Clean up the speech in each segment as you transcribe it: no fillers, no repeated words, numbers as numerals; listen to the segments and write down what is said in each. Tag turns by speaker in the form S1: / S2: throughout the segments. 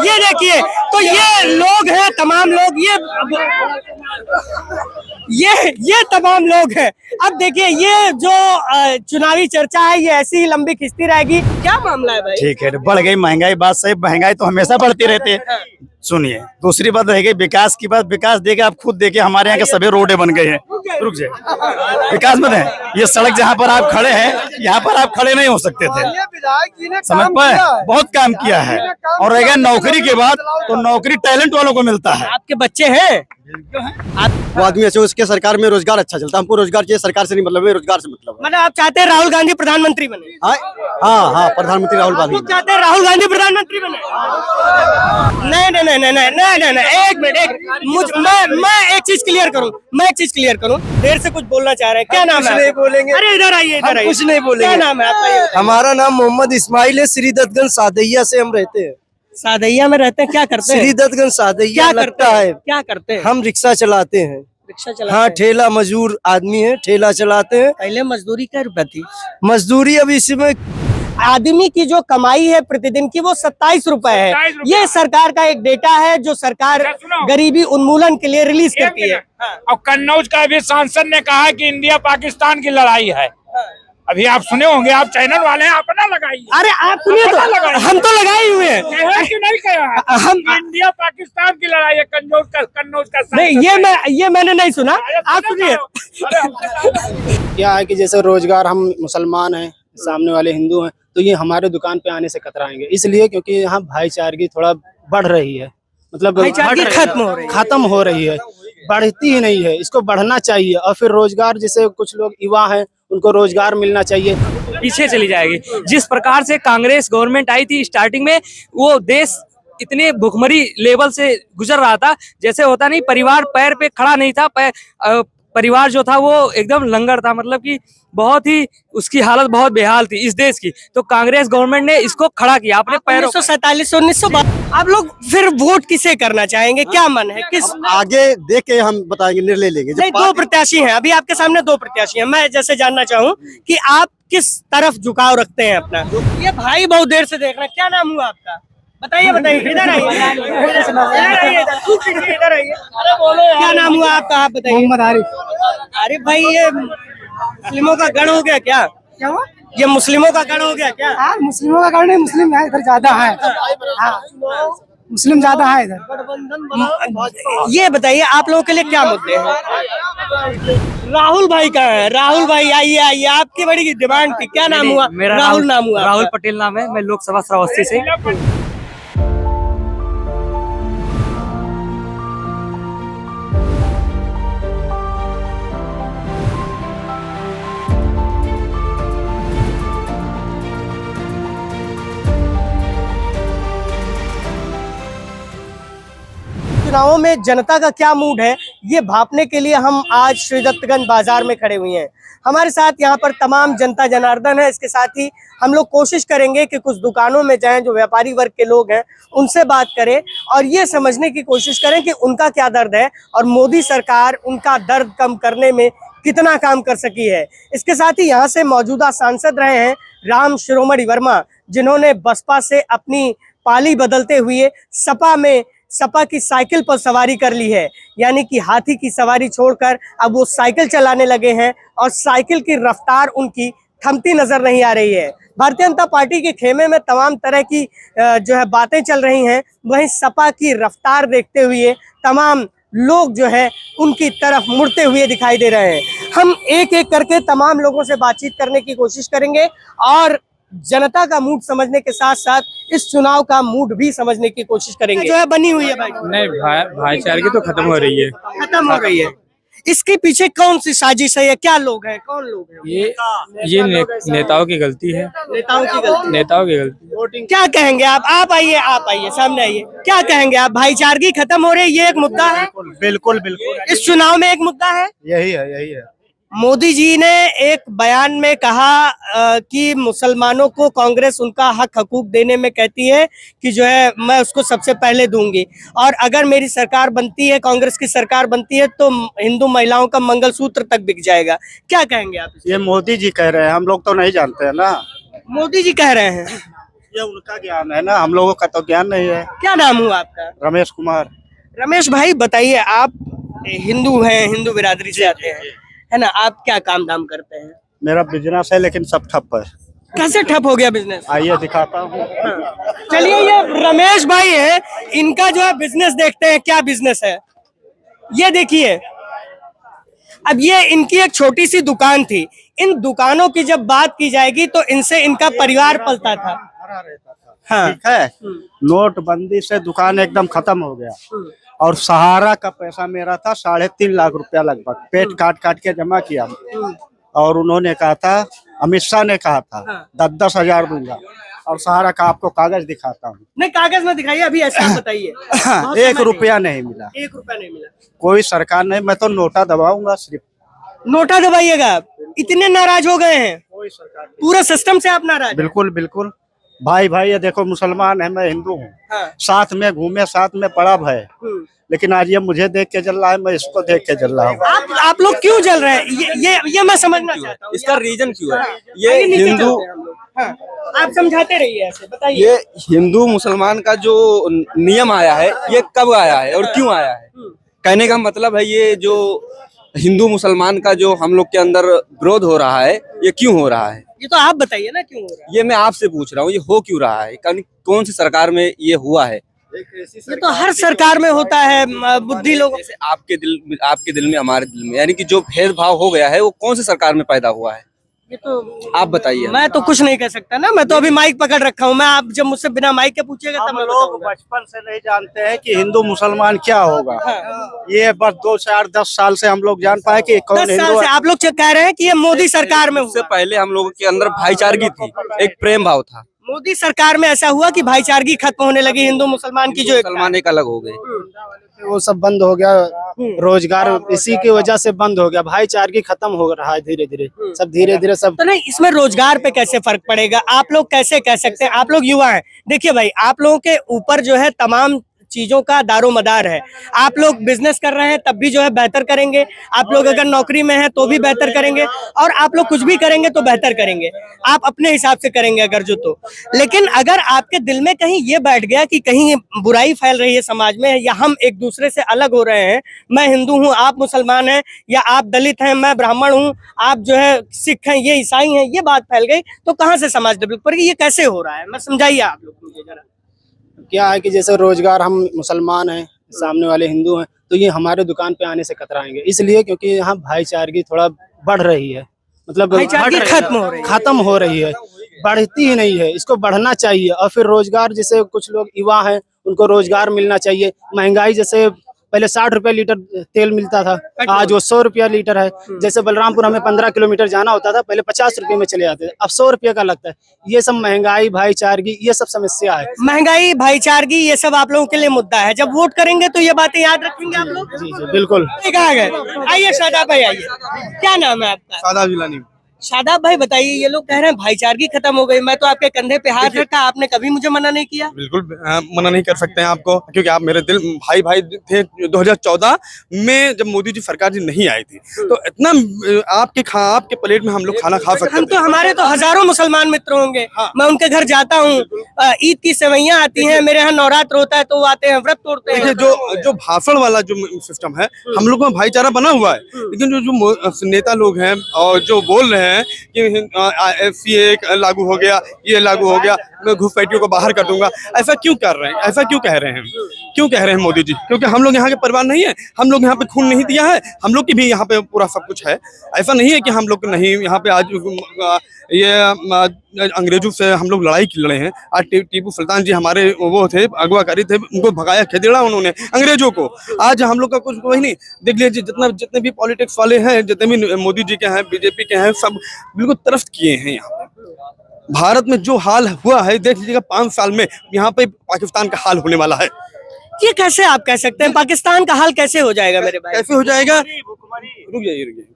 S1: ये देखिए, तो ये लोग हैं, तमाम लोग, ये तमाम लोग हैं। अब देखिए, ये जो चुनावी चर्चा है ये ऐसी ही लंबी खिंचती रहेगी। क्या मामला है भाई?
S2: ठीक है, बढ़ गई महंगाई, बात सही, महंगाई तो हमेशा बढ़ती रहती है। सुनिए, दूसरी बात रह गई विकास की बात। विकास देखे, आप खुद देखिए, हमारे यहाँ के सभी रोडे बन गए हैं। रुक जाए, विकास मत है, ये सड़क जहाँ पर आप खड़े हैं, यहाँ पर आप खड़े नहीं हो सकते थे। समझ पाए, बहुत काम किया है। और रह गया नौकरी की बात, तो नौकरी टैलेंट वालों को मिलता है।
S1: आपके बच्चे हैं?
S3: वो आदमी ऐसे, उसके सरकार में रोजगार अच्छा चलता है। हमको रोजगार चाहिए, सरकार से नहीं मतलब है, रोजगार से मतलब है।
S1: मतलब आप चाहते हैं राहुल गांधी प्रधानमंत्री बने?
S3: हाँ, प्रधानमंत्री राहुल गांधी।
S1: आप चाहते हैं राहुल गांधी प्रधानमंत्री बने? नहीं, एक मिनट, मैं एक चीज क्लियर करूं, देर से कुछ बोलना चाह रहे हैं। क्या नाम है?
S3: कुछ नहीं बोलेंगे।
S1: अरे इधर आइए,
S3: कुछ नहीं बोलेंगे।
S1: क्या नाम है आपका?
S3: हमारा नाम मोहम्मद इस्माइल है। श्री दत्तगंज सादैया से हम रहते हैं।
S1: सादैया में रहते हैं? क्या करते हैं?
S3: श्री दत्तगंज सादैया लगता है।
S1: क्या करते हैं?
S3: हम रिक्शा चलाते हैं।
S1: रिक्शा चलाते
S3: हाँ,
S1: हैं?
S3: ठेला मजदूर आदमी है, ठेला चलाते हैं।
S1: पहले मजदूरी क्या रुपया थी?
S3: मजदूरी अब इसमें
S1: आदमी की जो कमाई है प्रतिदिन की वो 27 रुपए है। ये सरकार का एक डेटा है जो सरकार गरीबी उन्मूलन के लिए रिलीज करती है।
S4: और कन्नौज का भी सांसद ने कहा है कि इंडिया पाकिस्तान की लड़ाई है। अभी आप सुने होंगे, आप चैनल वाले हैं, अपना लगाइए।
S1: अरे आप सुनिए तो, हम तो लगाए हुए हैं।
S4: क्यों नहीं कहा
S1: हम
S4: इंडिया पाकिस्तान की लड़ाई है? कन्नौज का
S1: नहीं, ये मैंने नहीं सुना। आप सुनिए।
S5: क्या है कि जैसे रोजगार, हम मुसलमान हैं, सामने वाले हिंदू हैं, तो ये हमारे दुकान पे आने से कतराएंगे, इसलिए क्योंकि यहाँ भाईचारगी थोड़ा बढ़ रही है। मतलब
S1: भाईचारगी
S5: खत्म हो रही है, बढ़ती ही नहीं है। इसको बढ़ना चाहिए। और फिर रोजगार, जैसे कुछ लोग युवा हैं, उनको रोजगार मिलना चाहिए।
S6: पीछे चली जाएगी। जिस प्रकार से कांग्रेस गवर्नमेंट आई थी स्टार्टिंग में, वो देश इतने भुखमरी लेवल से गुजर रहा था, जैसे होता नहीं, परिवार पैर पे खड़ा नहीं था। परिवार जो था वो एकदम लंगर था, मतलब कि बहुत ही उसकी हालत बहुत बेहाल थी इस देश की। तो कांग्रेस गवर्नमेंट ने इसको खड़ा किया अपने पैरों।
S1: 1947 आप लोग फिर वोट किसे करना चाहेंगे? क्या मन है? किस
S3: आगे देख के हम बताएंगे, निर्णय लेंगे।
S1: नहीं, दो प्रत्याशी हैं अभी आपके सामने, दो प्रत्याशी हैं। मैं जैसे जानना चाहूँ कि आप किस तरफ झुकाव रखते हैं अपना? ये भाई बहुत देर से देख रहे हैं। क्या नाम हुआ आपका? बताइए। इधर आइए, इधर आइए। अरे बोलो, क्या नाम हुआ आपका? आप बताइए।
S7: मोहम्मद आरिफ।
S1: अरे भाई, ये मुस्लिमों का गढ़ हो गया क्या?
S7: क्या हुआ?
S1: ये मुस्लिमों का गढ़ हो गया क्या?
S7: हाँ, मुस्लिमों का गढ़ नहीं, मुस्लिम है इधर ज्यादा है। हाँ, मुस्लिम ज्यादा है इधर।
S1: ये बताइए, आप लोगों के लिए क्या मुद्दे हैं? राहुल भाई कहाँ है? राहुल भाई आइए, आपकी बड़ी डिमांड थी। क्या नाम हुआ?
S6: मेरा
S1: राहुल नाम हुआ?
S6: राहुल पटेल नाम है। मैं लोकसभा श्रावस्ती से।
S1: चुनावों में जनता का क्या मूड है, ये भांपने के लिए हम आज श्री दत्तगंज बाजार में खड़े हुए हैं। हमारे साथ यहाँ पर तमाम जनता जनार्दन है। इसके साथ ही हम लोग कोशिश करेंगे कि कुछ दुकानों में जाएं, जो व्यापारी वर्ग के लोग हैं उनसे बात करें और ये समझने की कोशिश करें कि उनका क्या दर्द है और मोदी सरकार उनका दर्द कम करने में कितना काम कर सकी है। इसके साथ ही यहाँ से मौजूदा सांसद रहे हैं राम शिरोमणि वर्मा, जिन्होंने बसपा से अपनी पाली बदलते हुए सपा की साइकिल पर सवारी कर ली है। यानी कि हाथी की सवारी छोड़कर अब वो साइकिल चलाने लगे हैं और साइकिल की रफ्तार उनकी थमती नजर नहीं आ रही है। भारतीय जनता पार्टी के खेमे में तमाम तरह की जो है बातें चल रही हैं, वहीं सपा की रफ्तार देखते हुए तमाम लोग जो है उनकी तरफ मुड़ते हुए दिखाई दे रहे हैं। हम एक एक करके तमाम लोगों से बातचीत करने की कोशिश करेंगे और जनता का मूड समझने के साथ साथ इस चुनाव का मूड भी समझने की कोशिश करेंगे। जो है बनी हुई है भाई।
S6: नहीं, भाईचारगी तो खत्म हो रही है।
S1: खत्म हो रही है। इसके पीछे कौन सी साजिश है या क्या लोग हैं? कौन लोग हैं?
S6: ये नेताओं की गलती है।
S1: नेताओं की गलती। क्या कहेंगे आप आइए सामने आइए। क्या कहेंगे आप? भाईचारगी खत्म हो रही है, ये एक मुद्दा है।
S3: बिल्कुल
S1: इस चुनाव में एक मुद्दा है।
S3: यही है।
S1: मोदी जी ने एक बयान में कहा कि मुसलमानों को कांग्रेस उनका हक हकूक देने में कहती है कि जो है मैं उसको सबसे पहले दूंगी, और अगर मेरी सरकार बनती है, कांग्रेस की सरकार बनती है, तो हिंदू महिलाओं का मंगलसूत्र तक बिक जाएगा। क्या कहेंगे आप?
S3: ये मोदी जी कह रहे हैं, हम लोग तो नहीं जानते हैं ना।
S1: मोदी जी कह रहे हैं।
S2: ये उनका ज्ञान है ना, हम लोगों का तो ज्ञान नहीं है।
S1: क्या नाम हुआ आपका?
S2: रमेश कुमार।
S1: रमेश भाई बताइए, आप हिंदू हैं, हिंदू बिरादरी से आते हैं, है ना? आप क्या काम धाम करते हैं?
S2: मेरा बिजनेस है लेकिन सब ठप है।
S1: कैसे ठप हो गया बिजनेस?
S2: आइए दिखाता हूँ।
S1: चलिए, ये रमेश भाई है, इनका जो है बिजनेस देखते हैं क्या बिजनेस है। ये देखिए, अब ये इनकी एक छोटी सी दुकान थी। इन दुकानों की जब बात की जाएगी तो इनसे इनका परिवार पलता था। हाँ,
S2: ठीक है, नोटबंदी से दुकान एकदम खत्म हो गया और सहारा का पैसा मेरा था 3.5 लाख रुपया लगभग, पेट काट काट के जमा किया। और उन्होंने कहा था, अमित शाह ने कहा था 10-10 हजार दूंगा, और सहारा का आपको कागज दिखाता हूँ।
S1: नहीं, कागज में दिखाइए, अभी ऐसा आप बताइए।
S2: 1 रुपया नहीं मिला,
S1: 1 रुपया नहीं मिला।
S2: कोई सरकार नहीं। मैं तो नोटा दबाऊंगा सिर्फ।
S1: नोटा दबाइएगा आप? इतने नाराज हो गए हैं?
S2: कोई सरकार
S1: पूरे सिस्टम से आप नाराज?
S2: बिल्कुल बिल्कुल। भाई भाई, ये देखो, मुसलमान है, मैं हिंदू हूँ,
S1: हाँ।
S2: साथ में घूमे, साथ में पड़ा है, लेकिन आज ये मुझे देख के जल रहा है, मैं इसको देख के जल रहा हूँ।
S1: आप लोग क्यों जल रहे हैं? ये मैं समझना चाहता हूँ।
S8: इसका रीजन क्यों है?
S1: ये
S8: ये हिंदू,
S1: हाँ, आप समझाते रहिए, ऐसे बताइए।
S8: ये हिंदू मुसलमान का जो नियम आया है, ये कब आया है और क्यों आया है? कहने का मतलब है, ये जो हिंदू मुसलमान का जो हम लोग के अंदर विरोध हो रहा है, ये क्यों हो रहा है?
S1: ये तो आप बताइए ना, क्यों हो रहा है?
S8: ये मैं आपसे पूछ रहा हूँ, ये हो क्यों रहा है? कौन सी सरकार में ये हुआ है?
S1: ये तो हर सरकार में होता है, बुद्धि लोगों।
S8: जैसे आपके दिल में, हमारे दिल में, यानी कि जो भेदभाव हो गया है, वो कौन सी सरकार में पैदा हुआ है?
S1: ये तो
S8: आप बताइए।
S1: मैं तो कुछ नहीं कह सकता ना, मैं तो अभी माइक पकड़ रखा हूँ। मैं, आप जब मुझसे बिना माइक के पूछिएगा तब
S2: हम
S1: मैं
S2: लोग
S1: बताऊंगा।
S2: बचपन से नहीं जानते हैं कि हिंदू मुसलमान क्या होगा। ये बस 2-4-10 साल से हम लोग जान पाए कि कौन
S1: 10 साल
S2: हिंदू
S1: से
S2: है।
S1: आप लोग कह रहे हैं कि ये मोदी सरकार में
S8: उससे
S1: हुआ।
S8: पहले हम लोगों के अंदर भाईचारगी थी, एक प्रेम भाव था।
S1: मोदी सरकार में ऐसा हुआ कि भाईचारगी खत्म होने लगी, हिंदू मुसलमान की जो
S8: मुसलमान एक अलग हो गए।
S5: वो सब बंद हो गया, रोजगार इसी की वजह से बंद हो गया, भाईचारगी खत्म हो रहा है धीरे धीरे, सब धीरे धीरे सब।
S1: तो नहीं, इसमें रोजगार पे कैसे फर्क पड़ेगा? आप लोग कैसे कह सकते हैं? आप लोग युवा हैं। देखिए भाई, आप लोगों के ऊपर जो है तमाम चीजों का दारोमदार है। आप लोग बिजनेस कर रहे हैं तब भी जो है बेहतर करेंगे, आप लोग अगर नौकरी में हैं तो भी बेहतर करेंगे, और आप लोग कुछ भी करेंगे तो बेहतर करेंगे। आप अपने हिसाब से करेंगे अगर जो तो। लेकिन अगर आपके दिल में कहीं ये बैठ गया कि कहीं बुराई फैल रही है समाज में, या हम एक दूसरे से अलग हो रहे हैं, मैं हिंदू हूँ, आप मुसलमान हैं, या आप दलित हैं, मैं ब्राह्मण हूँ, आप जो है सिख हैं, ये ईसाई हैं, ये बात फैल गई तो कहाँ से समाज डेवलप करेगी? ये कैसे हो रहा है? मैं समझाइए आप लोग मुझे जरा।
S5: क्या है कि जैसे रोजगार, हम मुसलमान हैं, सामने वाले हिंदू हैं, तो ये हमारे दुकान पे आने से कतराएंगे, इसलिए क्योंकि यहाँ भाईचारगी थोड़ा बढ़ रही है, मतलब
S1: भाईचारगी खत्म हो रही है।
S5: खत्म हो रही है, बढ़ती ही नहीं है। इसको बढ़ना चाहिए। और फिर रोजगार, जैसे कुछ लोग युवा हैं, उनको रोजगार मिलना चाहिए। महंगाई, जैसे पहले 60 रुपए लीटर तेल मिलता था, आज वो 100 रुपया लीटर है। जैसे बलरामपुर हमें 15 किलोमीटर जाना होता था, पहले 50 रुपए में चले जाते थे, अब 100 रुपये का लगता है। ये सब महंगाई, भाईचारगी, ये सब समस्या है।
S1: महंगाई, भाईचारगी, ये सब आप लोगों के लिए मुद्दा है। जब वोट करेंगे तो ये बातें याद रखेंगे आप लोग?
S5: जी जी बिल्कुल।
S1: कहाँ गए? आइए शादाब भाई, आइए। क्या नाम है आपका?
S3: शादाब जिलानी।
S1: शादाब भाई बताइए, ये लोग कह रहे हैं भाईचारगी खत्म हो गई, मैं तो आपके कंधे पे हाथ रखा, आपने कभी मुझे मना नहीं किया।
S9: बिल्कुल मना नहीं कर सकते हैं आपको, क्योंकि आप मेरे दिल भाई भाई थे। 2014 में जब मोदी जी सरकार जी नहीं आई थी, तो इतना आपके प्लेट में हम लोग खाना खा सकते
S1: हम तो, हमारे तो हजारों मुसलमान मित्र होंगे। मैं उनके घर जाता हूँ, ईद की सेवैयाँ आती हैं, मेरे यहाँ नवरात्र होता है तो वो आते हैं, व्रत तोड़ते हैं।
S9: देखिए, जो भाषण वाला जो सिस्टम है, हम लोग में भाईचारा बना हुआ है, लेकिन जो नेता लोग हैं और जो बोल रहे हैं कि सीए लागू हो गया, ये लागू हो गया, मैं घुसपैठियों को बाहर कर दूंगा, ऐसा क्यों कर रहे हैं? ऐसा क्यों कह रहे हैं? क्यों कह रहे हैं मोदी जी? क्योंकि हम लोग यहाँ के परिवार नहीं है, हम लोग यहाँ पे खून नहीं दिया है, हम लोग की भी यहाँ पे पूरा सब कुछ है। ऐसा नहीं है कि हम लोग नहीं यहाँ पे आज ये अंग्रेजों से हम लोग लड़ाई लड़े हैं। आज टीपू सुल्तान जी हमारे वो थे, अगवाकारी थे, उनको भगाया, खेदेड़ा उन्होंने अंग्रेजों को। आज हम लोग का कुछ वही नहीं। देख लीजिए, जितने भी पॉलिटिक्स वाले हैं, जितने भी मोदी जी के हैं, बीजेपी के हैं, सब बिल्कुल तरफ किए हैं। यहाँ पे भारत में जो हाल हुआ है, देख लीजिएगा 5 साल में यहाँ पे पाकिस्तान का हाल होने वाला है।
S1: ये कैसे आप कह सकते हैं? पाकिस्तान का हाल कैसे हो जाएगा मेरे भाई?
S9: कैसे हो जाएगा? रुक जाइए।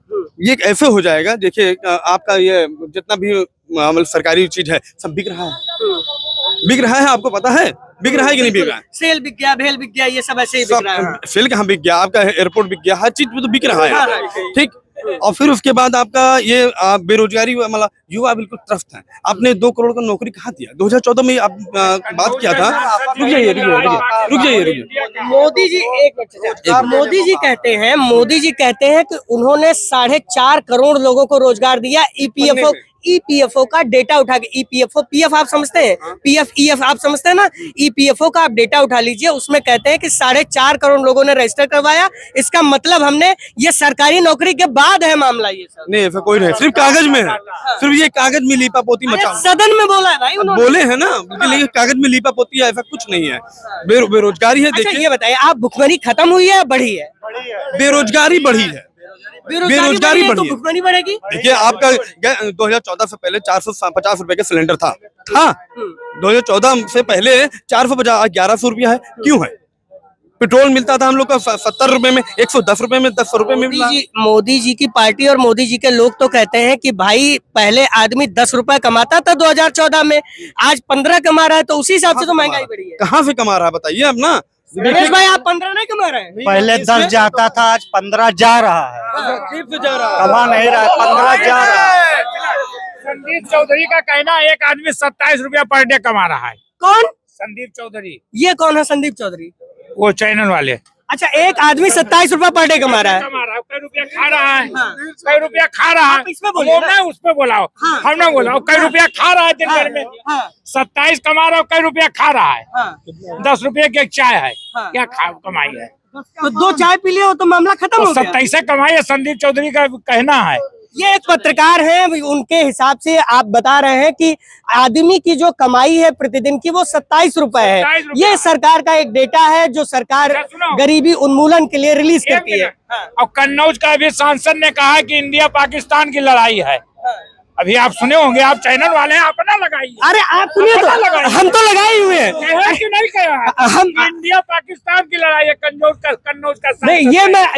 S9: ये ऐसे हो जाएगा, देखिए आपका ये जितना भी मतलब सरकारी चीज है सब बिक रहा है। बिक रहा है, आपको पता है बिक रहा है कि नहीं बिक रहा है?
S1: सेल बिक गया, भेल बिक गया, ये सब ऐसे ही बिक रहा है।
S9: सेल कहाँ बिक गया? आपका एयरपोर्ट बिक गया, हर चीज तो बिक रहा है। ठीक, और फिर उसके बाद आपका ये बेरोजगारी मतलब युवा बिल्कुल त्रस्त है। आपने 2 करोड़ का नौकरी कहाँ दिया? 2014 में आप बात किया था। रुक जाइए।
S1: मोदी जी मोदी जी कहते हैं कि उन्होंने 4.5 करोड़ लोगों को रोजगार दिया। ईपीएफओ का डेटा उठा के, ईपीएफओ पीएफ आप समझते हैं, पीएफ ईएफ आप समझते हैं ना, ईपीएफओ का आप डेटा उठा लीजिए। उसमें कहते हैं कि 4.5 करोड़ लोगों ने रजिस्टर करवाया। इसका मतलब हमने ये सरकारी नौकरी के बाद है मामला ये सब।
S9: नहीं ऐसा कोई नहीं, सिर्फ कागज में है, सिर्फ ये कागज में लीपापोती मचा।
S1: सदन में बोला है भाई उन्होंने।
S9: बोले है ना, लेकिन कागज में लीपापोती है, ऐसा कुछ नहीं है। बेरोजगारी है।
S1: अच्छा
S9: देखिए
S1: ये बताइए, आप भुखमरी खत्म हुई है या बढ़ी है?
S9: बेरोजगारी बढ़ी है। बेरोजगारी
S1: तो
S9: बढ़ी है।
S1: भुखमरी बढ़ेगी।
S9: देखिए आपका 2014 से पहले 450 रुपए का सिलेंडर था। हाँ 2014 से पहले 450, 1100 रुपया है। क्यों है? पेट्रोल मिलता था हम लोग का 70 रुपए में, 110 रुपए में, 10 रुपए में मिला।
S1: मोदी जी की पार्टी और मोदी जी के लोग तो कहते हैं कि भाई पहले आदमी 10 रुपए कमाता था 2014 में, आज 15 कमा रहा है, तो उसी हिसाब से तो महंगाई बढ़ी है।
S9: कहाँ से कमा रहा है बताइए आप ना।
S1: गणेश भाई आप 15 नहीं कमा रहे हैं?
S2: पहले 10 जाता था, आज 15 जा रहा है। कमा नहीं रहा है, 15 जा रहा है।
S4: संदीप चौधरी का कहना है एक आदमी 27 रुपया पर डे कमा रहा है।
S1: कौन?
S4: संदीप चौधरी।
S1: ये कौन है संदीप चौधरी?
S4: वो चैनल वाले।
S1: अच्छा, एक आदमी 27 रुपए पर डे कमा रहा है।
S4: कई रुपया खा रहा है, कई रुपया खा रहा है।
S1: इसमें बोलिए ना।
S4: मैं उस पे बोला हम ना बोला, कई रुपया खा रहा है दिन भर में। 27 कमा रहा है, कई रुपया खा रहा है। 10 रुपये की एक चाय है, क्या कमाई है?
S1: तो 2 चाय पी लिए हो तो मामला खत्म हो गया।
S4: 27 कमाई है, संदीप चौधरी का कहना है।
S1: ये एक पत्रकार हैं, उनके हिसाब से आप बता रहे हैं कि आदमी की जो कमाई है प्रतिदिन की वो 27 रुपए है। ये सरकार का एक डेटा है जो सरकार गरीबी उन्मूलन के लिए रिलीज करती है।
S4: और कन्नौज का भी सांसद ने कहा है कि इंडिया पाकिस्तान की लड़ाई है। अभी आप सुने होंगे, आप चैनल वाले हैं, अपना लगाइए।
S1: अरे आप सुनिए तो, हम तो लगाए हुए हैं।
S4: नहीं कहा हम इंडिया पाकिस्तान की लड़ाई है। कन्नौज का
S1: नहीं,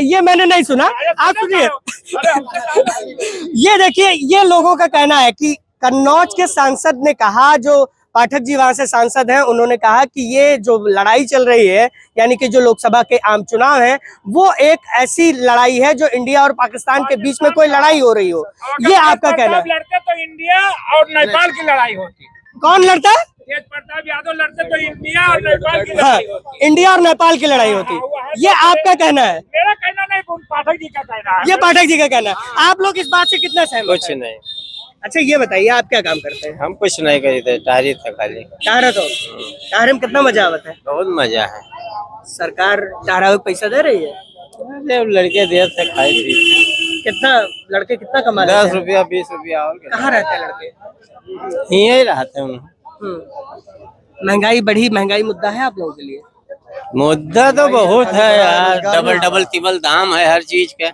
S1: ये मैंने नहीं सुना। आप सुनिए, ये देखिए, ये लोगों का कहना है कि कन्नौज के सांसद ने कहा, जो पाठक जी वहां से सांसद हैं, उन्होंने कहा कि ये जो लड़ाई चल रही है, यानी कि जो लोकसभा के आम चुनाव हैं, वो एक ऐसी लड़ाई है जो इंडिया और पाकिस्तान के बीच में कोई लड़ाई हो रही हो। ये आपका कहना है।
S4: लड़ते तो इंडिया और नेपाल की लड़ाई होती।
S1: कौन लड़ता है?
S4: तेज प्रताप यादव लड़ते तो इंडिया और नेपाल की लड़ाई होती।
S1: इंडिया और नेपाल की लड़ाई होती। ये आपका कहना है?
S4: मेरा कहना नहीं, पाठक जी का कहना है।
S1: ये पाठक जी का कहना है। आप लोग इस बात से कितना सहमत हैं?
S10: कुछ नहीं।
S1: अच्छा ये बताइए, आप क्या काम करते हैं?
S10: हम कुछ नहीं करते, टाहरी था खाली।
S1: टाहरा तो टाहरे में कितना मजा आता है?
S10: बहुत मजा है।
S1: सरकार टाहरा में पैसा दे रही है?
S10: जब लड़के देर से खाई थी।
S1: कितना लड़के कितना कमा
S10: 10 रुपया 20 रुपया। और
S1: कहाँ रहते हैं लड़के?
S10: यही रहते हैं।
S1: महंगाई बढ़ी, महंगाई मुद्दा है आप लोगों के लिए?
S10: मुद्दा तो बहुत है यार, डबल तिबल दाम है हर चीज का।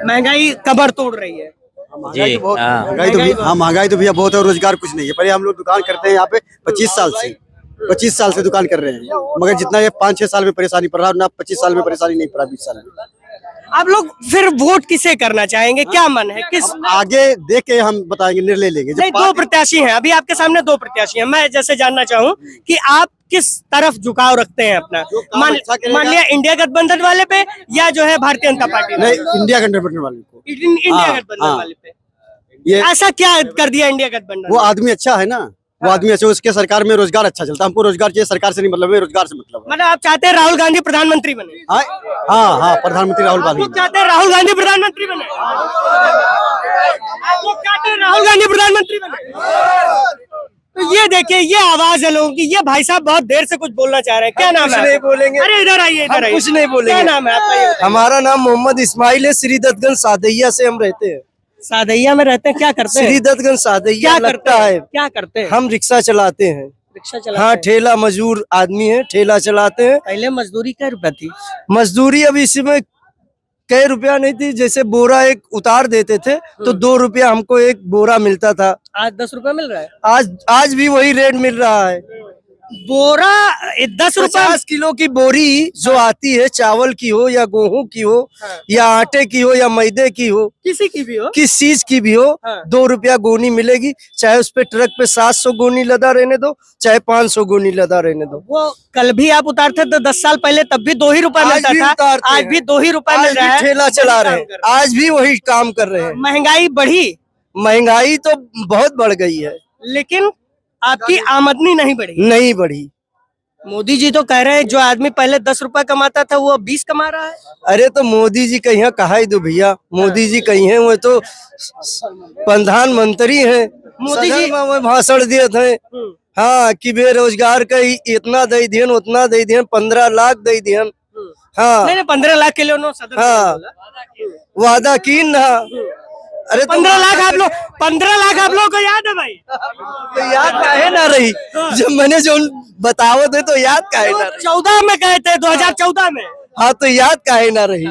S1: महंगाई कमर तोड़ रही है
S10: जी।
S3: महंगाई तो भैया बहुत है, रोजगार कुछ नहीं है। पहले हम लोग दुकान करते हैं यहाँ पे 25 साल से दुकान कर रहे हैं, मगर जितना ये 5-6 साल में परेशानी पड़ रहा है ना, 25 साल में परेशानी नहीं पड़ा, 20 साल में।
S1: आप लोग फिर वोट किसे करना चाहेंगे? क्या मन है? किस
S3: आगे देख के हम बताएंगे, निर्णय लेंगे।
S1: नहीं, 2 प्रत्याशी हैं अभी आपके सामने, 2 प्रत्याशी हैं। मैं जैसे जानना चाहूँ कि आप किस तरफ झुकाव रखते हैं अपना? मान लिया इंडिया गठबंधन वाले पे या जो है भारतीय जनता पार्टी?
S3: नहीं, इंडिया गठबंधन वाले को।
S1: इंडिया गठबंधन वाले पे
S3: ये
S1: ऐसा क्या कर दिया इंडिया गठबंधन?
S3: वो आदमी अच्छा है ना, वो आदमी अच्छा, उसके सरकार में रोजगार अच्छा चलता है। हमको रोजगार चाहिए, सरकार से नहीं मतलब है, रोजगार से मतलब है।
S1: मतलब आप चाहते हैं राहुल गांधी प्रधानमंत्री बने?
S3: हाँ, प्रधानमंत्री राहुल गांधी।
S1: चाहते हैं राहुल गांधी प्रधानमंत्री बने? आप लोग चाहते हैं राहुल गांधी प्रधानमंत्री बने? तो ये देखिए, ये आवाज है लोगों की। ये भाई साहब बहुत देर से कुछ बोलना चाह रहे हैं। क्या नाम है?
S3: नहीं बोलेंगे।
S1: अरे इधर आइए, इधर आइए।
S3: कुछ नहीं बोलेंगे।
S1: क्या नाम है आपका?
S3: हमारा नाम मोहम्मद इस्माइल है, श्री दत्तगंज सादैया से हम रहते हैं।
S1: सादैया में रहते हैं? क्या करते हैं?
S3: श्री दत्तगंज सादैया लगता है।
S1: क्या करते हैं?
S3: हम रिक्शा चलाते हैं।
S1: रिक्शा चलाते
S3: हाँ,
S1: हैं?
S3: ठेला मजदूर आदमी है, ठेला चलाते हैं।
S1: पहले मजदूरी क्या रुपया थी?
S3: मजदूरी अब इसमें कई रुपया नहीं थी, जैसे बोरा एक उतार देते थे तो 2 रुपया हमको एक बोरा मिलता था।
S1: आज 10 रुपया मिल रहा है।
S3: आज भी वही रेट मिल रहा है।
S1: बोरा 10 रुपए
S11: 50 किलो की बोरी जो आती है, चावल की हो या गेहूं की हो या आटे की हो या मैदे की हो,
S1: किसी की भी हो,
S11: किस चीज की भी हो, 2 रुपया गोनी मिलेगी। चाहे उस पे ट्रक पे 700 गोनी लदा रहने दो, चाहे 500 गोनी लदा रहने दो।
S1: वो कल भी आप उतारते तो 10 साल पहले तब भी 2 ही रुपए मिलता था, आज भी 2 ही रुपए मिल रहा है।
S11: ठेला चला रहे हैं, आज भी वही काम कर रहे हैं।
S1: महंगाई बढ़ी,
S11: महंगाई तो बहुत बढ़ गई है,
S1: लेकिन आपकी आमदनी नहीं बढ़ी।
S11: नहीं बढ़ी।
S1: मोदी जी तो कह रहे हैं जो आदमी पहले 10 रुपए कमाता था वो 20 कमा रहा है।
S11: अरे तो मोदी जी कहीं कहा ही दो भैया, मोदी जी कहीं है, वो तो प्रधानमंत्री हैं।
S1: मोदी जी
S11: वो भाषण दिए थे, हाँ, कि बेरोजगार का इतना दे दियन, उतना दे दियन, 15 लाख दे दियन। हाँ
S1: नहीं 15 लाख के लिए उन्होंने सदन में
S11: हाँ
S1: बोला।
S11: वादा की ना। अरे
S1: 15 लाख आप लोग, 15 लाख आप लोगों को याद है भाई?
S11: तो याद काहे ना रही, जब मैंने जो बताओ थे तो याद काहे ना रही।
S1: 14 में गए थे, 2014 में।
S11: हाँ तो याद काहे ना रही।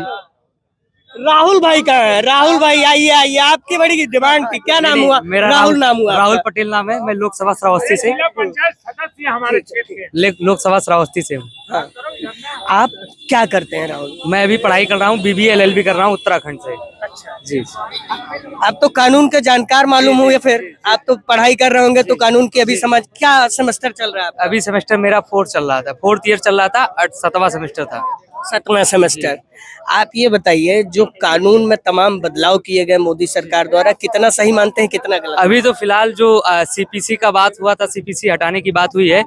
S1: राहुल भाई कहाँ है? राहुल भाई आइए आइए, आपकी बड़ी डिमांड थी, क्या नाम हुआ?
S6: मेरा
S1: राहुल नाम हुआ।
S6: राहुल पटेल नाम है। मैं लोकसभा श्रावस्ती से,
S4: पंचायत सदस्य हमारे क्षेत्र के।
S6: लोकसभा श्रावस्ती से हूँ।
S1: आप क्या करते हैं राहुल?
S6: मैं अभी पढ़ाई कर रहा हूँ, BBA LLB कर रहा हूँ उत्तराखंड से।
S1: अच्छा
S6: जी।
S1: आप तो कानून के जानकार मालूम हुए, फिर आप तो पढ़ाई कर रहे होंगे तो कानून की अभी समझ, क्या सेमेस्टर चल रहा है आपका?
S6: अभी सेमेस्टर मेरा 4th चल रहा था, 4th ईयर चल रहा था, 7वां सेमेस्टर था।
S1: 7वां सेमेस्टर। आप ये बताइए जो कानून में तमाम बदलाव किए गए मोदी सरकार द्वारा, कितना सही मानते हैं, कितना गलत?
S6: अभी तो फिलहाल जो CPC का बात हुआ था, CPC हटाने की बात हुई है,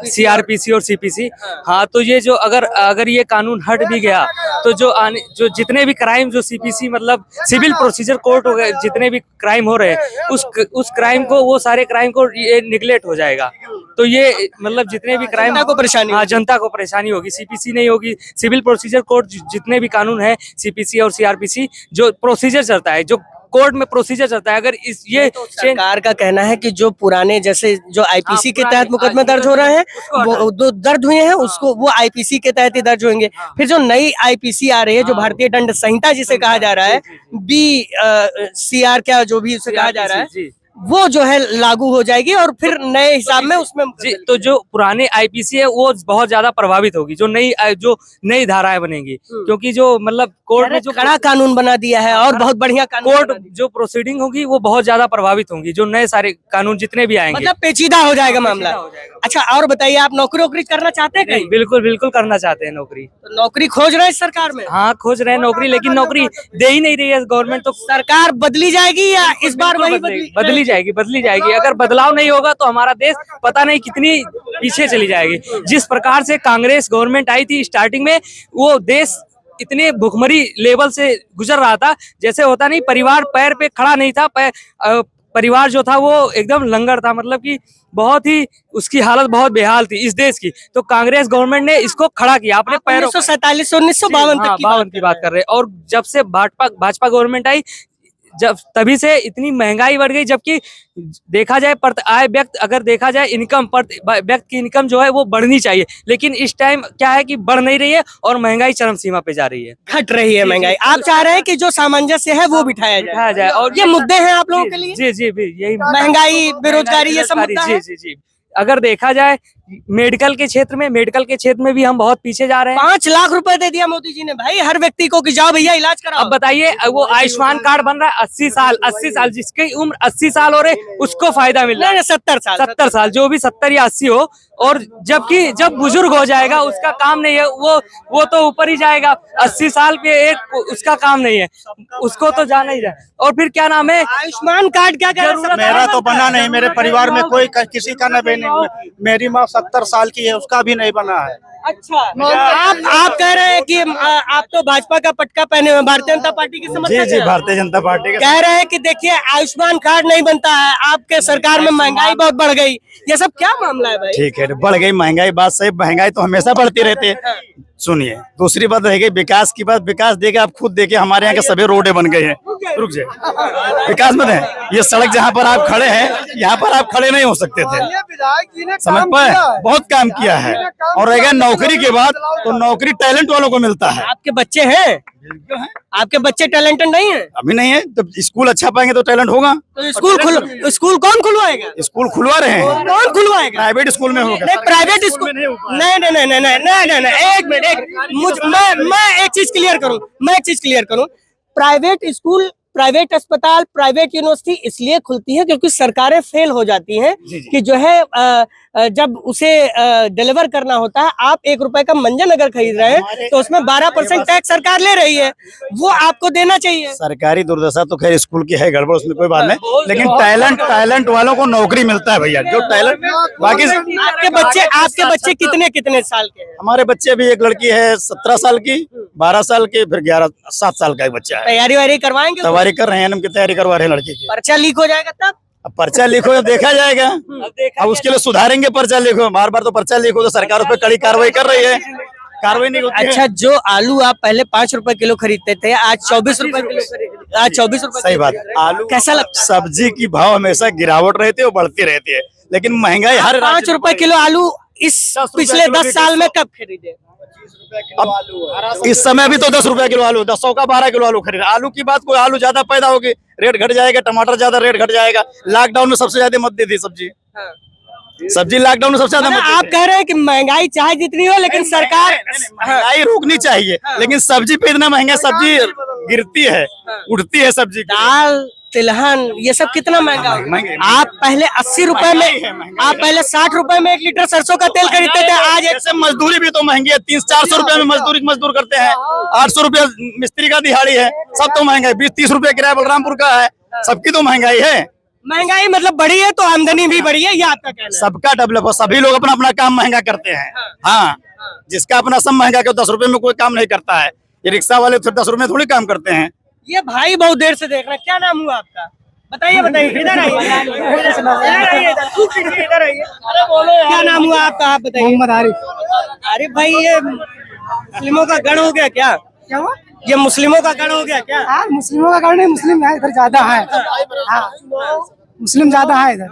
S6: CRPC और CPC। हाँ, तो ये जो अगर ये कानून हट भी गया तो जो जितने भी क्राइम जो CPC मतलब सिविल प्रोसीजर कोर्ट हो गए, जितने भी क्राइम हो रहे हैं उस क्राइम को, वो सारे क्राइम को ये निगलेक्ट हो जाएगा। तो ये मतलब जितने भी क्राइम
S1: को परेशानी,
S6: हाँ, जनता को परेशानी होगी। CPC नहीं होगी, सिविल प्रोसीजर कोर्ट जितने भी कानून है, CPC और CRPC जो प्रोसीजर चलता है, जो कोर्ट में प्रोसीजर चलता है, अगर ये
S1: तो सरकार का कहना है कि जो पुराने जैसे जो IPC के तहत मुकदमे दर्ज हो रहे हैं, वो दर्ज हुए हैं, उसको वो IPC के तहत ही दर्ज होंगे। फिर जो नई IPC आ रही है, जो भारतीय दंड संहिता जिसे कहा जा रहा है, BCR क्या जो भी उसे कहा जा रहा है, वो जो है लागू हो जाएगी और फिर नए हिसाब में उसमें
S6: जी। तो जो पुराने IPC है वो बहुत ज्यादा प्रभावित होगी, जो नई धाराएं बनेंगी, क्योंकि जो मतलब कोर्ट में जो
S1: कड़ा कानून बना दिया है और बहुत बढ़िया कानून,
S6: कोर्ट जो प्रोसीडिंग होगी वो बहुत ज्यादा प्रभावित होंगी, जो नए सारे कानून जितने भी आएंगे,
S1: मतलब पेचीदा हो जाएगा मामला। अच्छा, और बताइए, आप नौकरी करना चाहते हैं कहीं?
S6: बिल्कुल करना चाहते हैं नौकरी।
S1: तो नौकरी खोज रहे हैं सरकार में?
S6: हाँ, खोज रहे हैं नौकरी, लेकिन नौकरी दे ही नहीं रही है गवर्नमेंट। तो
S1: सरकार बदली जाएगी या इस बार वही
S6: बदली जाएगी। अगर बदलाव नहीं होगा तो हमारा देश पता नहीं कितनी पीछे चली जाएगी। जिस प्रकार से कांग्रेस गवर्नमेंट आई थी स्टार्टिंग में, वो देश इतने भुखमरी लेवल से गुजर रहा था, जैसे होता नहीं, परिवार पैर पे खड़ा नहीं था, परिवार जो था वो एकदम लंगर था, मतलब कि बहुत ही उसकी हालत बहुत बेहाल थी इस देश की। तो कांग्रेस गवर्नमेंट ने इसको खड़ा किया अपने पैरों।
S1: 1947 से 1952
S6: की बात कर रहे हैं। और जब से भाजपा गवर्नमेंट आई, जब तभी से इतनी महंगाई बढ़ गई, जबकि देखा जाए आय व्यक्ति, अगर देखा जाए इनकम व्यक्ति की इनकम जो है वो बढ़नी चाहिए, लेकिन इस टाइम क्या है कि बढ़ नहीं रही है और महंगाई चरम सीमा पे जा रही है,
S1: घट रही है महंगाई। आप चाह रहे हैं कि जो सामंजस्य है वो बिठाया जाए और ये मुद्दे हैं आप लोगों के लिए?
S6: जी यही
S1: महंगाई, बेरोजगारी, ये सब मुद्दा है।
S6: जी। अगर देखा जाए मेडिकल के क्षेत्र में भी हम बहुत पीछे जा रहे हैं।
S1: 5 लाख रुपए दे दिया मोदी जी ने भाई हर व्यक्ति को कि जाओ भैया इलाज कराओ।
S6: अब बताइए, वो आयुष्मान कार्ड बन रहा है, 80 साल जिसकी उम्र 80 साल हो रहे उसको फायदा मिल रहा है। 70 साल, जो भी 70 या 80 हो, और जबकि जब बुजुर्ग हो जाएगा उसका काम नहीं है, वो तो ऊपर ही जाएगा। 80 साल पे एक उसका काम नहीं है, उसको तो जाना ही जाए। और फिर क्या नाम है,
S1: आयुष्मान कार्ड क्या जरूरत?
S2: मेरा तो बना नहीं, मेरे परिवार में कोई किसी का न बने। मेरी माँ 70 साल की है, उसका भी नहीं बना है।
S1: अच्छा, आप कह रहे हैं कि आप तो भाजपा का पटका पहने हुए, भारतीय जनता पार्टी की समर्थक हैं?
S2: जी, भारतीय जनता पार्टी के
S1: कह रहे हैं कि देखिए आयुष्मान कार्ड नहीं बनता है, आपके सरकार में महंगाई बहुत बढ़ गई, ये सब क्या मामला है भाई?
S2: ठीक है, बढ़ गई महंगाई, बात सही, महंगाई तो हमेशा बढ़ती रहती है। सुनिए, दूसरी बात रहेगी विकास की बात। विकास देके आप खुद देखिए, हमारे यहाँ के सभी रोडे बन गए हैं। रुक जाए, विकास मत है। ये सड़क जहाँ पर आप खड़े हैं, यहाँ पर आप खड़े नहीं हो सकते थे। समझ पाए, बहुत काम किया है। और रहेगा नौकरी के बाद, तो नौकरी टैलेंट वालों को मिलता है।
S1: आपके बच्चे हैं, आपके बच्चे टैलेंटेड नहीं है?
S2: अभी नहीं है, तो स्कूल अच्छा पाएंगे तो टैलेंट होगा।
S1: तो स्कूल कौन खुलवाएगा?
S2: स्कूल खुलवा रहे हैं।
S1: कौन खुलवाएगा?
S2: प्राइवेट स्कूल में होगा।
S1: नहीं, प्राइवेट स्कूल नहीं, एक मैं एक चीज क्लियर करूं। प्राइवेट स्कूल, प्राइवेट अस्पताल, प्राइवेट यूनिवर्सिटी इसलिए खुलती है क्योंकि सरकारें फेल हो जाती हैं कि जो है जब उसे डिलीवर करना होता है। आप 1 रुपए का मंजन अगर खरीद रहे हैं तो उसमें 12% टैक्स सरकार ले रही है, वो आपको देना चाहिए।
S2: सरकारी दुर्दशा तो खैर स्कूल की है, गड़बड़ उसमें कोई बात नहीं, लेकिन टैलेंट वालों को नौकरी मिलता है भैया। जो टैलेंट, बाकी
S1: आपके बच्चे कितने साल के हैं?
S2: हमारे बच्चे भी, एक लड़की है 17 साल की, 12 साल की, फिर 7 साल का एक बच्चा है।
S1: तैयारी वारी करवाएंगे?
S2: तैयारी कर रहे हैं, की तैयारी करवा रहे हैं लड़की की।
S1: पर्चा लीक हो जाएगा तब?
S2: अब पर्चा लीक हो देखा जाएगा। अब उसके लिए सुधारेंगे। पर्चा लीक हो, बार तो पर्चा लीक हो तो सरकार उस पर कड़ी कार्रवाई कर रही है। कार्रवाई नहीं होती।
S1: अच्छा, जो आलू आप पहले 5 रुपए किलो खरीदते थे, आज 24 रुपए किलो, आज 24 रुपए।
S2: सही बात। आलू
S1: कैसा लगता?
S2: सब्जी की भाव हमेशा गिरावट रहती है और बढ़ती रहती है, लेकिन महंगाई हर
S1: 5 रुपए किलो आलू इस पिछले 10 साल में कब खरीदे?
S2: अब इस समय भी तो 10 रुपए किलो आलू, 100 का 12 किलो आलू खरीद। आलू की बात, कोई आलू ज्यादा पैदा होगी, रेट घट जाएगा। टमाटर ज्यादा, रेट घट जाएगा। लॉकडाउन में सबसे ज्यादा मत दी थी सब्जी लॉकडाउन में सबसे ज्यादा।
S1: आप कह रहे हैं कि महंगाई चाहे जितनी हो, लेकिन सरकार
S2: महंगाई रोकनी चाहिए, लेकिन सब्जी पे इतना महंगा, सब्जी गिरती है, उठती है सब्जी।
S1: दाल, तिलहन, ये सब कितना महंगा है? आप पहले 80 रुपए में, आप पहले 60 रुपए में 1 लीटर सरसों का तेल खरीदते थे, आज
S2: ऐसे मजदूरी भी तो महंगी है। 300-400 रुपए में मजदूर करते हैं। 800 रुपए मिस्त्री का दिहाड़ी है। सब तो महंगा है। 20-30 रुपए किराया बलरामपुर का है। सबकी तो महंगाई है।
S1: महंगाई मतलब बढ़ी है तो आमदनी भी बढ़ी है, ये आपका कहना है?
S2: सबका डेवलप हो, सभी लोग अपना अपना काम महंगा करते हैं। हाँ, जिसका अपना सब महंगा क्यों, 10 रुपए में कोई काम नहीं करता है। ये रिक्शा वाले 10 रुपए में थोड़ी काम करते हैं।
S1: ये भाई बहुत देर से देख रहे हैं। क्या नाम हुआ आपका? बताइए, इधर आइए, इधर आइए। क्या नाम हुआ आपका? आप बताइए।
S7: मोहम्मद आरिफ।
S1: आरिफ भाई, ये मुस्लिमों का गढ़ हो गया क्या?
S7: क्या हुआ?
S1: ये मुस्लिमों का गढ़ हो गया क्या?
S7: हाँ, मुस्लिमों का गढ़ नहीं, मुस्लिम है इधर ज्यादा है। हाँ, मुस्लिम ज्यादा है इधर।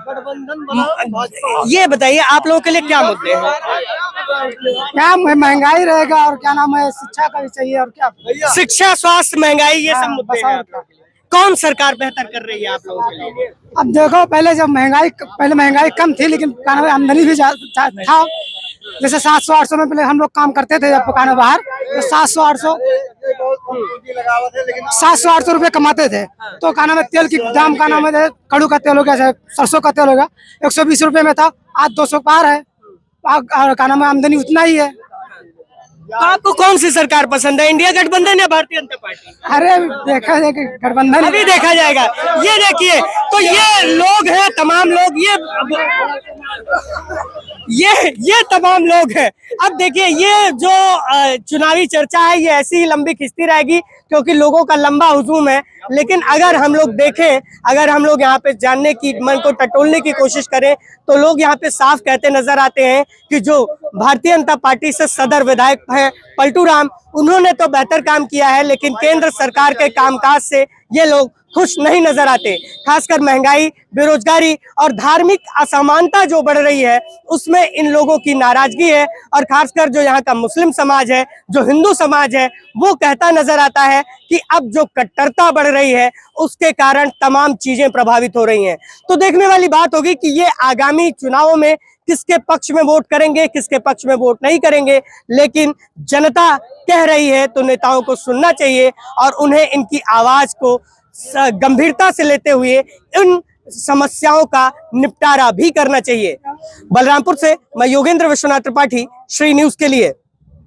S1: ये बताइए, आप लोगों के लिए क्या मुद्दे हैं?
S7: क्या महंगाई रहेगा और क्या नाम है, शिक्षा का भी चाहिए और क्या,
S1: शिक्षा, स्वास्थ्य, महंगाई, ये सब मुद्दे हैं आप लोगों के लिए। कौन सरकार बेहतर कर रही है आप लोगों के लिए?
S7: अब देखो, पहले महंगाई कम थी, लेकिन क्या नाम है, आमदनी भी था। जैसे 700-800 में पहले हम लोग काम करते थे, जब पकाना बाहर, तो 700-800 रुपए कमाते थे। तो क्या नाम है, तेल की दाम का नाम है, कड़ू का तेल हो गया, सरसों का तेल हो गया, 120 रुपए में था, आज 200 पार है। और क्या नाम है, आमदनी उतना ही है।
S1: तो आपको कौन सी सरकार पसंद है, इंडिया गठबंधन या भारतीय जनता पार्टी?
S7: अरे देखा जाए गठबंधन,
S1: अभी देखा जाएगा। ये देखिए, तो ये लोग हैं, तमाम लोग, ये तमाम लोग हैं। अब देखिए, ये जो चुनावी चर्चा है, ये ऐसी ही लंबी खिंचती रहेगी क्योंकि लोगों का लंबा हुजूम है। लेकिन अगर हम लोग देखें, अगर हम लोग यहाँ पे जानने की, मन को टटोलने की कोशिश करें, तो लोग यहाँ पे साफ कहते नजर आते हैं कि जो भारतीय जनता पार्टी से सदर विधायक है पलटू राम, उन्होंने तो बेहतर काम किया है, लेकिन केंद्र सरकार के कामकाज से ये लोग खुश नहीं नजर आते। खासकर महंगाई, बेरोजगारी और धार्मिक असमानता जो बढ़ रही है, उसमें इन लोगों की नाराजगी है। और खासकर जो यहाँ का मुस्लिम समाज है, जो हिंदू समाज है, वो कहता नजर आता है कि अब जो कट्टरता बढ़ रही है, उसके कारण तमाम चीजें प्रभावित हो रही हैं। तो देखने वाली बात होगी कि ये आगामी चुनावों में किसके पक्ष में वोट करेंगे, किसके पक्ष में वोट नहीं करेंगे। लेकिन जनता कह रही है तो नेताओं को सुनना चाहिए और उन्हें इनकी आवाज को गंभीरता से लेते हुए इन समस्याओं का निपटारा भी करना चाहिए। बलरामपुर से मैं योगेंद्र विश्वनाथ त्रिपाठी, श्री न्यूज के लिए।